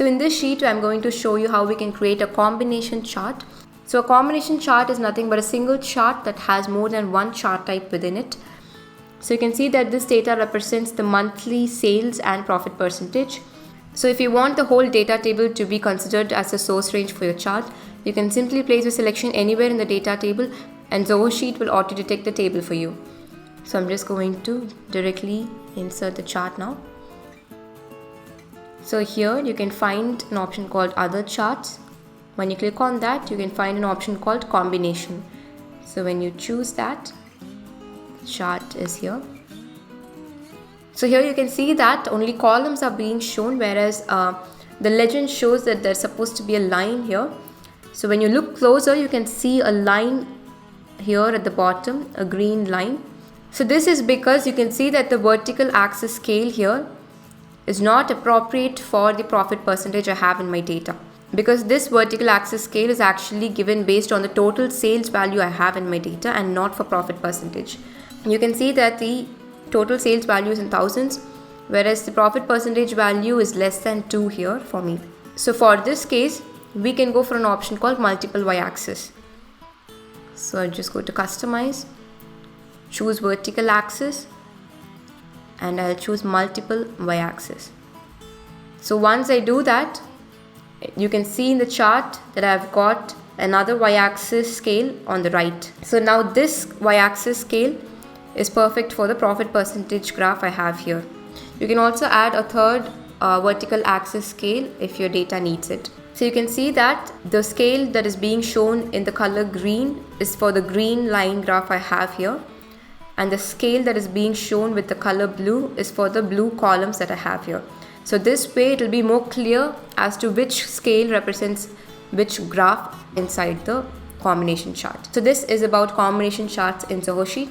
So in this sheet, I'm going to show you how we can create a combination chart. So a combination chart is nothing but a single chart that has more than one chart type within it. So you can see that this data represents the monthly sales and profit percentage. So if you want the whole data table to be considered as a source range for your chart, you can simply place your selection anywhere in the data table and Zoho Sheet will auto-detect the table for you. So I'm just going to directly insert the chart now. So here you can find an option called Other Charts. When you click on that, you can find an option called Combination. So when you choose that, chart is here. So here you can see that only columns are being shown, whereas the legend shows that there's supposed to be a line here. So when you look closer, you can see a line here at the bottom, a green line. So this is because you can see that the vertical axis scale here is not appropriate for the profit percentage I have in my data, because this vertical axis scale is actually given based on the total sales value I have in my data and not for profit percentage. You can see that the total sales value is in thousands, whereas the profit percentage value is less than 2 here for me. So for this case, we can go for an option called multiple y-axis. So I'll just go to customize, choose vertical axis, and I'll choose multiple y-axis. So once I do that, you can see in the chart that I've got another y-axis scale on the right. So now this y-axis scale is perfect for the profit percentage graph I have here. You can also add a third vertical axis scale if your data needs it. So you can see that the scale that is being shown in the color green is for the green line graph I have here, and the scale that is being shown with the color blue is for the blue columns that I have here. So this way it will be more clear as to which scale represents which graph inside the combination chart. So this is about combination charts in Zoho Sheet.